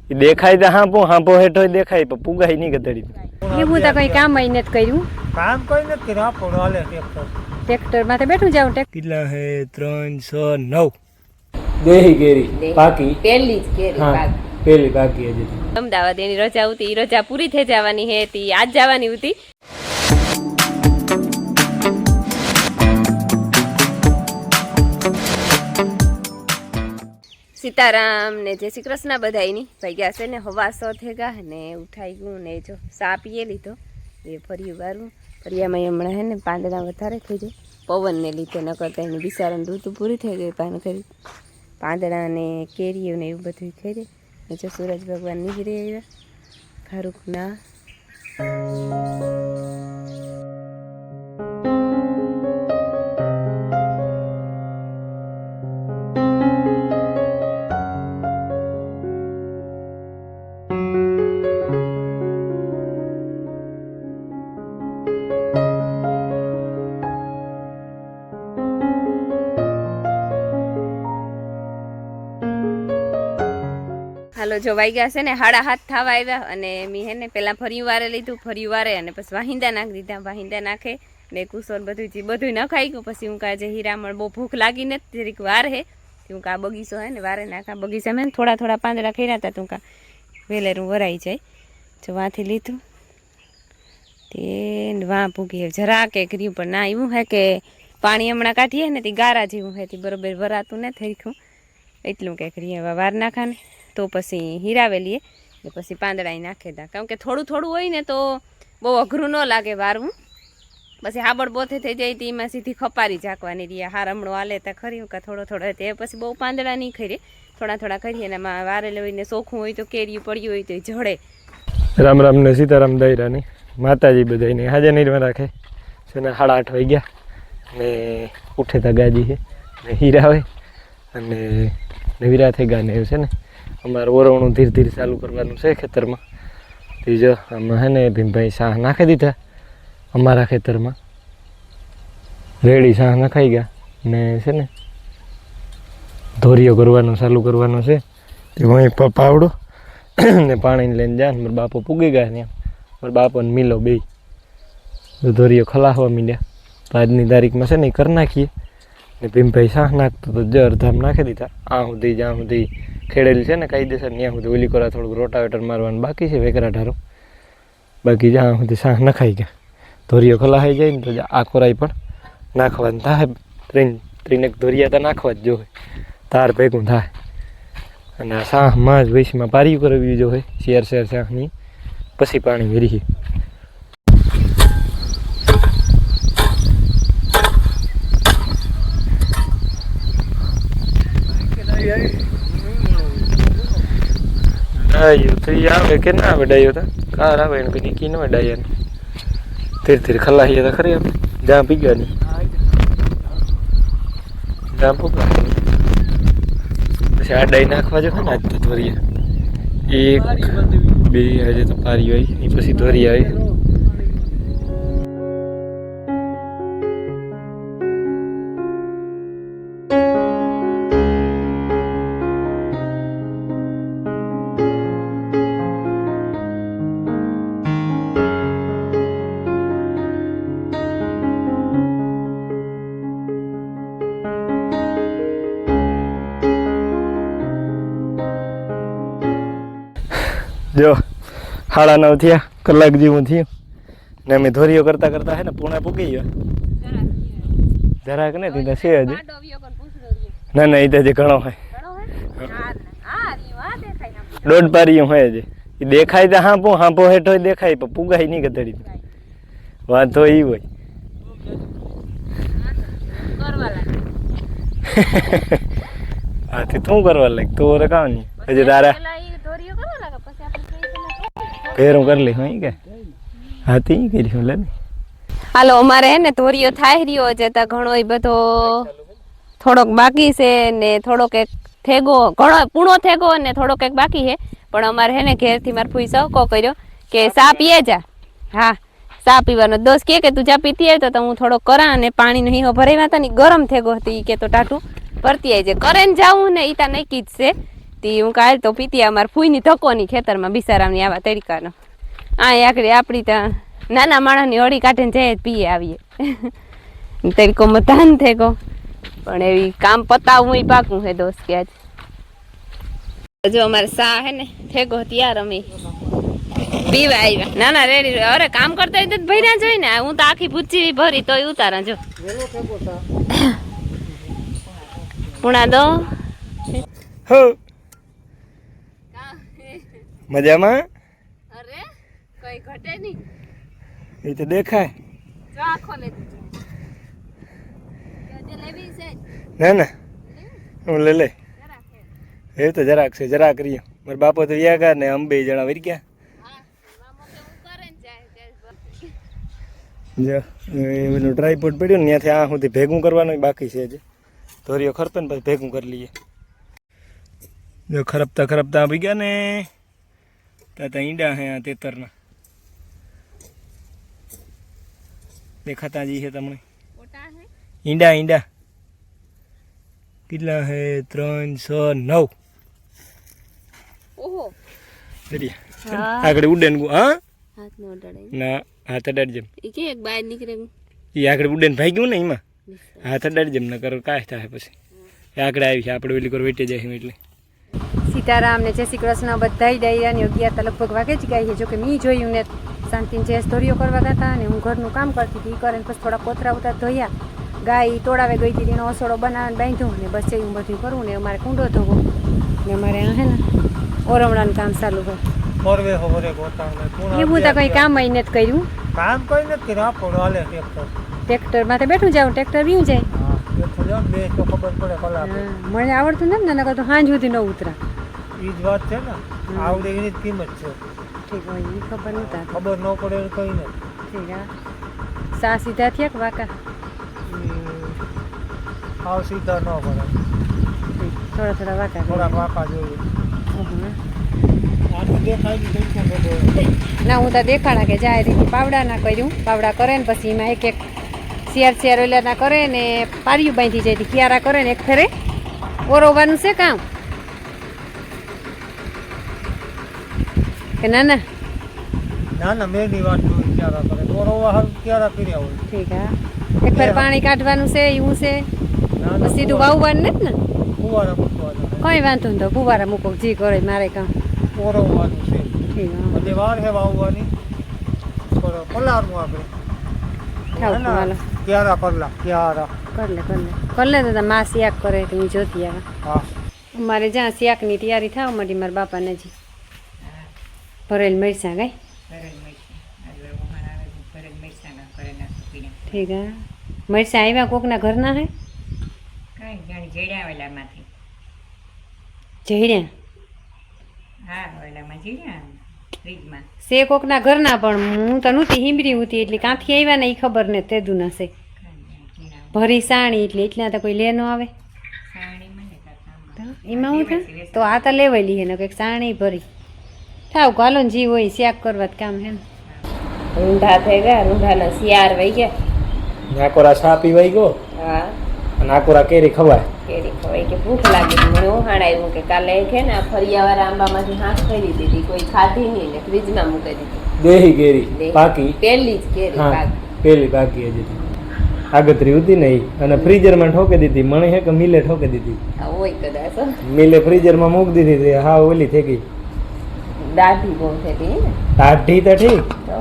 દેખાય તો હાંપો હેઠો દેખાય પણ પુગાય નહીં ગધડી એવું તો કઈ કામ અહીં નથી કર્યું. કામ કોઈ નથી કર્યું. આપણો હાલે ટ્રેક્ટર માં બેઠું જાવ. કેટલા હે 309 દેહી કેરી પાકી પહેલી જ કેરી પાકી. પેલી બાકી હજી અમદાવાદ એની રજા હતી. એ રજા પૂરી થઈ જવાની હતી. આજ જવાની હતી. સીતારામ ને જય શ્રી કૃષ્ણ બધાયની. ભાગ્યા છે ને હવા સો થેગા ને ઉઠાઈ ગયું ને જો સા પીએ લીધો. એ ફરી વારું ફરિયામાં હમણાં હે ને પાંદડા વધારે થઈ જાય પવનને લીધે. ન કરતા એની બિચારાની ઋતુ પૂરી થઈ ગઈ. પાન કરી પાંદડા ને કેરીઓ ને એવું બધું થઈ જાય. ને જો સૂરજ ભગવાન નીકળી આવ્યા ખારુક ના. હાલો જો વાગ્યા છે ને 7:30 થવા આવ્યા. અને મેં હે ને પહેલાં ફરી વારે લીધું. ફરી વારે અને પછી વાહિંદા નાખી દીધા. વાહિંદા નાખે ને કુસોર બધું નખાઈ ગયું. પછી હું કાજે હીરામણ બહુ ભૂખ લાગી નથી. જરીક વાર હે હું કા બગીચો હે ને વારે નાખા. બગીચામાં થોડા પાંદડા ખેર્યા હતા. તું કા વેલેરું વરાઈ જાય. જો વાંથી લીધું તે વાં ભૂગી જરા કે કર્યું પણ ના એવું હે કે પાણી હમણાં કાઢીએ ને તે ગારા જેવું હે તે બરોબર વરાતું ને થઈ ગયું. એટલું કે કરીએ વાર નાખા ને તો પછી હીરાવે લઈએ ને પછી પાંદડા નાખી દા. કારણ કે થોડું હોય ને તો બહુ અઘરું ન લાગે વારવું. પછી હાબડ બોથે થઈ જાય એમાં સીધી ખપારી ઝાંકવાની રહ્યા. હારમણો હાલે તો ખરી કાં થોડો તે પછી બહુ પાંદડા નહીં ખરીએ. થોડા કરીએ ને એમાં વારે લઈને ચોખ્ખું હોય તો કેરીયું પડ્યું હોય તો જડે. રામ રામ ને સીતારામ દૈરાની માતાજી બધાને હાજર નિર્મા રાખે છે ને. 8:30 વાગ્યા ને ઉઠે તા ગાજી છે ને હીરાવે અને નવીરા થઈ ગયા ને એવું છે ને. અમારે ઓરવણું ધીરે ધીરે ચાલુ કરવાનું છે ખેતરમાં. તે જો આમાં હે ને ભીમભાઈ શાહ નાખી દીધા અમારા ખેતરમાં. રેડી શાહ નખાઈ ગયા ને છે ને ધોરીઓ કરવાનો ચાલુ કરવાનો છે. તે વहीं પાવડો ને પાણી લઈને જાય. મારા બાપો પૂગી ગયા ત્યાં. મારા બાપોને મિલો બે ધોરીઓ ખલાસવા મીડ્યા. તો આજની તારીખમાં છે ને એ કરી નાખીએ. ને ભીમભાઈ શાહ નાખતો તો જ અડધામ નાખી દીધા. આ સુધી જ્યાં સુધી ખેડેલી છે ને કાયદેસર ત્યાં સુધી ઓલી કોરા થોડુંક રોટાવેટર મારવાનું બાકી છે વેકરા ઢારો. બાકી જ્યાં સુધી શાહ નખાઈ ગયા ધોરીઓ ખલાઈ જાય ને તો આ કોરાઈ પણ નાખવાનું થાય. ત્રીનેક ધોરિયા તો નાખવા જ જોઈએ તાર ભેગું થાય. અને આ શાહમાં જ વૈશમાં પારી કરવી જોઈએ શેર શાહની. પછી પાણી વેરી ડાયો તો આવે કે ના આવે. ડાયો તો કાર આવે ને કદી કી ન આવે. ડાયાને ધીરે ખલાહીએ તો ખરી આપણે જ્યાં પીગવાની જ્યાં પૂગા. પછી આ ડાઈ નાખવા જો ને આજ તો ધોરિયા 1 2 આજે તો પારી આવી એ પછી ધોરિયા આવી. જો 9:30 થયા. કલાક જેવું થયું ને અમે ધોરીઓ કરતા હે ને પૂણા પૂગી ગયા. જરાક ને તીધા છે હજી. ના એ તો હજી ઘણો હોય. 1.5 પારીયું હોય હજી. એ દેખાય તો હાંપો હેઠો દેખાય પણ પુગાય નહીં ગધડી. વાંધો એ હોય. હાથી તું કરવા લાગ તો રકાવ નહીં હજી તારા ફેરું કરી લે હું કે હાથી કર્યું લે. હાલો અમારે હે ને ધોરીઓ થાય રહ્યો છે તો ઘણો બધો થોડોક બાકી છે ને થોડોક એક થેગો ઘણો પૂણો થેગો ને થોડોક એક બાકી છે. પણ અમારે હે ને ઘેરથી મારા ફૂઈ સવકો કર્યો કે સા પીએ જા. હા સા પીવાનો દોસ્ત કે તું ચા પીતી હોય તો હું થોડોક કરા. અને પાણીનો હીહો ભરાવ્યા હતા ને ગરમ થેગો હતી કે તો ટાટું ભરતી આવી જાય કરે ને જાવું ને ઈ તા નક્કી જ છે તી હું કાલ તો પીતી અમારે ફૂઈની ધક્કોની ખેતરમાં બિસારામની આવા તડકાનો આ આકડી આપણી ત્યાં નાના માણસની હળી કાઢીને જાય પીએ આવીએ તડકોમાં ધાન થઈ ગયો પણ એવી કામ પતાવવું પાકું હે દોસ્ત કે આજ જો અમારે સા હે ને થેગો તૈયાર અમે પીવા આવ્યા ના ના રેડી અરે કામ કરતા હોય તો ભર્યા જોઈ ને હું તો આખી ભૂચી ભરી તોય ઉતારા જો પુણા દો હો મજામાં અરે કઈ ઘટે નહીં એ તો દેખાય જો આખો લે જલેબી છે ના ના હું લે એ તો જરાક છે જરાક રહ્યો મારા બાપો તો વ્યાગા ને અંબે જણા વરી ગયા જો એનું ટ્રાયપોડ પડ્યું ને ત્યાંથી આ સુધી ભેગું કરવાનું બાકી છે હજી ધોરીઓ ખરપે ને પછી ભેગું કરી લઈએ જો ખરપતા ખરપતા આવી ગયા ને ત્યાં ઈંડા હે આ તેતરના દેખાતા જી છે તમને ઈંડા ઈંડા કેટલા હે 309 ઓહો આગળ ઉડે ને હા હાથ નો અડાડે ના હાથ અડાડ જેમ ઈ કે એક બહાર નીકળે એ આગળ ઉડે ને ભાગ્યું ને એમાં હાથ અડાડ જેમ ન કરો કાંઈ થાય પછી એ આગળ આવી છે આપણે ઓલી કર વેટે જાય એટલે સીતારામ ને જય શ્રી કૃષ્ણ બધા ડાયરાની 11 લગભગ વાગે જ ગઈ છે જોકે મેં જોયું ને શાંતિને જે સ્ટોરીઓ કરવા ગયા હતા અને હું ઘરનું કામ કરતી હતી એ કરીને પછી થોડા કોતરા ઉતરા ધોયા ગાય તોડાવે ગઈ હતી એનો ઓસોડો બનાવીને બાંધ્યો ને બસ એવું બધું કરવું ને અમારે કુંડો ધોવો ને અમારે હે ને ઓરમણાનું કામ ચાલુ હોય મોરવે હોરે ગોતાણ એવું તો કંઈ કામ અહીં નથી કર્યું કામ કોઈ નથી કર્યું આપણો હાલે ટ્રેક્ટર ટ્રેક્ટરમાં તો બેઠું જાઉં ટ્રેક્ટર વીવું જાય હા બેઠો જાવ બે તો ખબર પડે કલાક હા, મને આવડતું નથી ને નકર તો સાંજ સુધી ન ઉતરા ઈ જ વાત છે ને આવડે એની જ કિંમત છે ઠીક હોય એ ખબર નહોતા ખબર ન પડે એવું કઈ નહીં ઠીક હા સા સીધા થયા કે વાકા આવ સીધા ન પડે ઠીક, થોડા થોડા વાકા થોડાક વાંકા જોઈએ કર્યા. આનું દેખાય નહીં તરીકે બધો ના હું તો દેખાડા કે જાય રીતે પાવડા ના કર્યું પાવડા કરે ને પછી એમાં એક એક શેર ઓલા ના કરે ને પારિયું બાંધી જાય ક્યારા કરે ને એક ફેરે ઓરવવાનું છે કામ કે ના ના ના ના મેની વાત જોઈ ક્યારા કરે કોરોવા હાલ ક્યારા કર્યા હોય ઠીક હા એક ફેર પાણી કાઢવાનું છે એવું છે ના પછી સીધું વાવવાનું નથી ને ફુવારા મૂકવાના કંઈ વાંધો નહીં તો ફુવારા મૂકો જી કરે મારે કામ કોરવવાનું છે ઠીક હા બધી વાર હે વાવવાની પલારનું આપણે ખાવ હાલો ક્યારા પરલા ક્યારા કર લે તો માં શિયાક કરે તો હું જોતી આવે હા અમારે જ્યાં શિયાકની તૈયારી થવા માંડી મારા બાપાને જી ભરેલ મરચાં ગાય ઠીક હા મરચાં આવ્યા કોકના ઘરના હે જઈડ્યા સે કોકના ઘરના પણ હું તો નહોતી હિંબરી હતી એટલે કાંથી આવ્યા ને એ ખબર ને તેદું ના છે ભરી સાણી એટલે તો કોઈ લે ન આવે એમાં હું થાય તો આ તો લેવાયેલી હે ને કંઈક સાણી ભરી થાવ ગાલો ને જી હોય શાક કરવા જ કામ હે ને રૂંઢા થઈ ગયા રૂંઢાના શિયાર વહી ગયા નાકોરા સા પીવાઈ ગયો હા નાકોરા કેરી ખવાય કેરી ખવાય કે ભૂખ લાગી મને ઓહાણ આવ્યું કે કાલે છે ને ફરિયાવાળા આંબામાંથી હાંસ કરી દીધી કોઈ ખાધી નહીં ને ફ્રીજમાં મૂકી દીધી દેહી કેરી પાકી પહેલી જ કેરી હા પાકી પેલી પાકી હજી આગતરી હતી ને ઈ અને ફ્રીઝરમાં ઠોકી દીધી મને હે કે મિલે ઠોકી દીધી આ હોય કદાચ હો. મિલે ફ્રીઝરમાં મૂકી દીધી તે હા ઓલી થઈ ગઈ દાઢી બહુ થતી ને ટાઢી તો ઠીક તો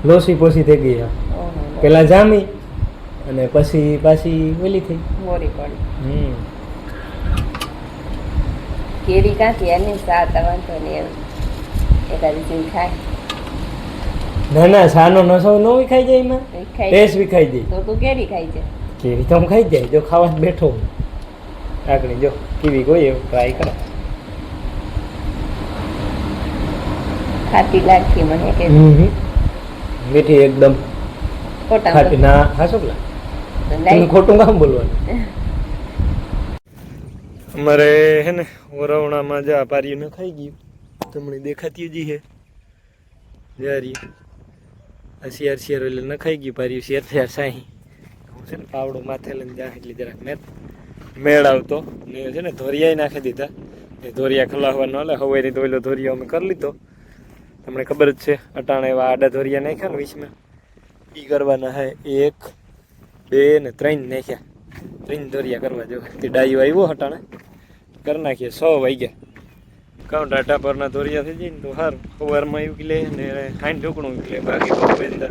લોસી પોસી થઈ ગઈ ઓહો પેલા જામી અને પછી પાછી ઓલી થઈ મોરી પડી હમ કેરી કાંથી એની સાત વાંધો નહીં એમ એકાદી ચીજ ખાય ના ના સાનો નસો ન વિખાઈ જાય એમાં એ ખાઈ ટેસ્ટ વિખાઈ જાય તો તું કેરી ખાઈ છે કેવી તો હું ખાઈ જાય જો ખાવા જ બેઠો હું. આગળ જો કેવી કોઈ એવું ટ્રાય કરો ખાટી લાગતી મને કે મીઠી એકદમ ખોટા ખાટી ના હા શુક્લા તમે ખોટું કામ બોલવાનું અમારે હે ને ઓરવણામાં જા પાર્યું ન ખાઈ ગયું તમને દેખાતી જ છે જારી આ શિયાર શિયાર એટલે ન ખાઈ ગયું પાર્યું શેર થયા સાહી હું છે ને પાવડો માથે લઈને જા એટલે જરાક મેળ આવતો ને છે ને ધોરિયાઈ નાખી દીધા એ ધોરિયા ખલાવવાનો એટલે હવેથી ધોઈલો ધોરિયો અમે કરી લીધો. તમને ખબર જ છે અટાણે એવા આડા ધોરિયા નાખ્યા ને વીસમાં એ કરવાના હે 1 2 ને 3 નાખ્યા. 3 ધોરિયા કરવા જો તે ડાયો આવ્યો અટાણે કરી નાખીએ 6 વાગ્યા. કાઉન્ટ ટાટા પરના ધોરિયા થઈ જાય ને તો સારું સવારમાં ઉકલે ને 60 ઢોકણું ઉકલે બાકી બહુ અંદર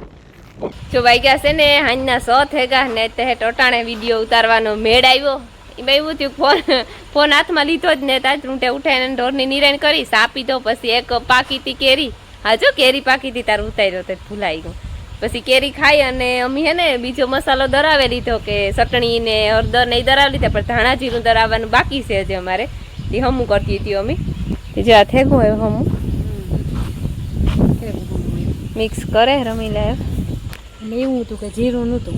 જો વાગ્યા છે ને હાંજના 100 થઈ ગયા ને તે ટોટાણે વિડીયો ઉતારવાનો મેળ આવ્યો. એમાં એવું થયું ફોન હાથમાં લીધો જ ને તાજ રૂંટે ઉઠાઈને ઢોરની નિરાણ કરી સાપી તો પછી એક પાકીતી કેરી હા જો કેરી પાકીતી તાર ઉતાર્યો તો ભૂલાઈ ગયું. પછી કેરી ખાઈ અને અમે હે ને બીજો મસાલો દરાવે લીધો કે ચટણી ને હળદર ને એ દરાવી લીધા પણ ધાણા જીરું દરાવવાનું બાકી છે હજી અમારે એ હમું કરતી હતી અમે જે આ થેગું હોય હમું મિક્સ કરે રમી લે એવું હતું કે જીરું નહોતું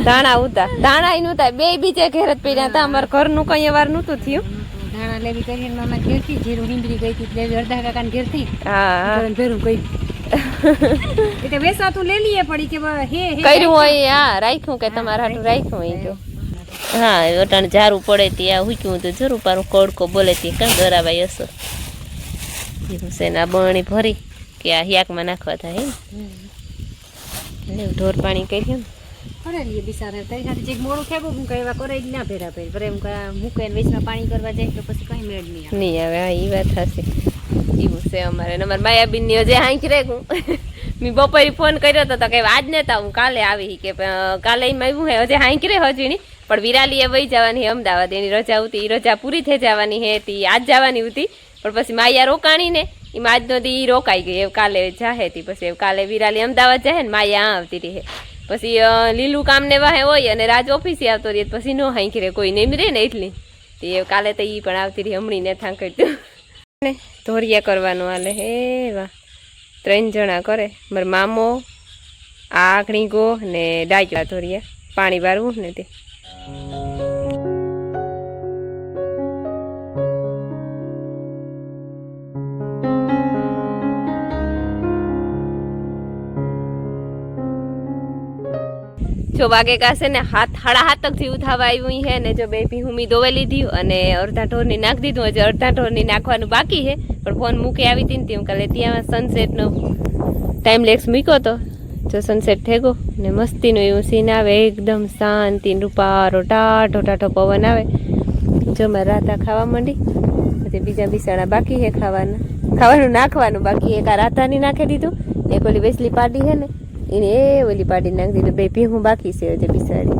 ધાણા ઉતા ધાણા ય નહોતા બે બીજે ઘેર જ પડ્યા હતા. અમારે ઘરનું કઈ વાર નહોતું થયું. ધાણા લેવી કરીને મામા ઘેરથી જીરું હિંદરી ગઈ હતી લેવી અડધા કાકાને ઘેરથી હા ભેરું ગઈ એટલે વેસાતું લઈ લઈએ પડી કે હે કર્યું હોય હા રાખ્યું કે તમારા હાટું રાખ્યું હોય તો હા અટાણ ઝારું પડે ત્યાં હુક્યું તો જરૂર પારું કડકો બોલે તે કાં દરાવાય હશે એવું છે ને આ બરણી ભરી કે આ હિયાકમાં નાખવા થાય હે ઢોર પાણી કરીએ ને કરે લઈએ બિચારા તારી સાથે જે મોડું ખેગું હું કહેવા કરે જ ના ભેરા ભેર પર એમ મૂકે ને વેચમાં પાણી કરવા જાય તો પછી કઈ મેળ નહીં આવે હા એ વાત થશે એવું છે અમારે ને અમારે માયાબીનની હજે હાંકી રેખું મેં બપોરે ફોન કર્યો હતો તો કે આજ નતા હું કાલે આવી કે કાલે એમાં આવ્યું હે હજે હાંકી રે હજીની પણ વિરાલીએ વહી જવાની અમદાવાદ એની રજા હતી એ રજા પૂરી થઈ જવાની હતી આજ જવાની હતી પણ પછી માયા રોકાણી ને એમાં આજનો દી રોકાઈ ગઈ કાલે જાહે હતી પછી કાલે વિરાલી અમદાવાદ જાય ને માયા આવતી રહે પછી લીલું કામ ને વાહે હોય અને રાજ ઓફિસે આવતો રહે પછી નો હાંકી રે કોઈ નેમ રે ને એટલી એ કાલે તો એ પણ આવતી રહી હમણી ને થાંકડ્યું ને ધોરિયા કરવાનું હાલે હે વાહ 3 જણા કરે મારા મામો આખણી ગો ને ડાયલા ધોરિયા પાણી વારવું ને તે જો વાગે કાશે ને 7:30 જેવું થવા આવ્યું છે ને જો બે ભીહુમી દોવે લીધી અને અડધા ઢોરની નાખી દીધું હજી અડધા ઢોરની નાખવાનું બાકી છે પણ ફોન મૂકી આવી હતી ને હું કાલે ત્યાં સનસેટનો ટાઈમ લેક્સ મૂક્યો હતો જો સનસેટ થઈ ગયો ને મસ્તીનું એવું સીન આવે એકદમ શાંતિ રૂપારો ટાઢો ટાઢો પવન આવે જો મેં રાતા ખાવા માંડી પછી બીજા બિસાડા બાકી છે ખાવાનું નાખવાનું બાકી એક આ રાતાની નાખી દીધું એક ઓલી વેસલી પાડી છે ને એને એ ઓલી પાડી નાખી દીધું બે ભીહું બાકી છે હજી બિસાડી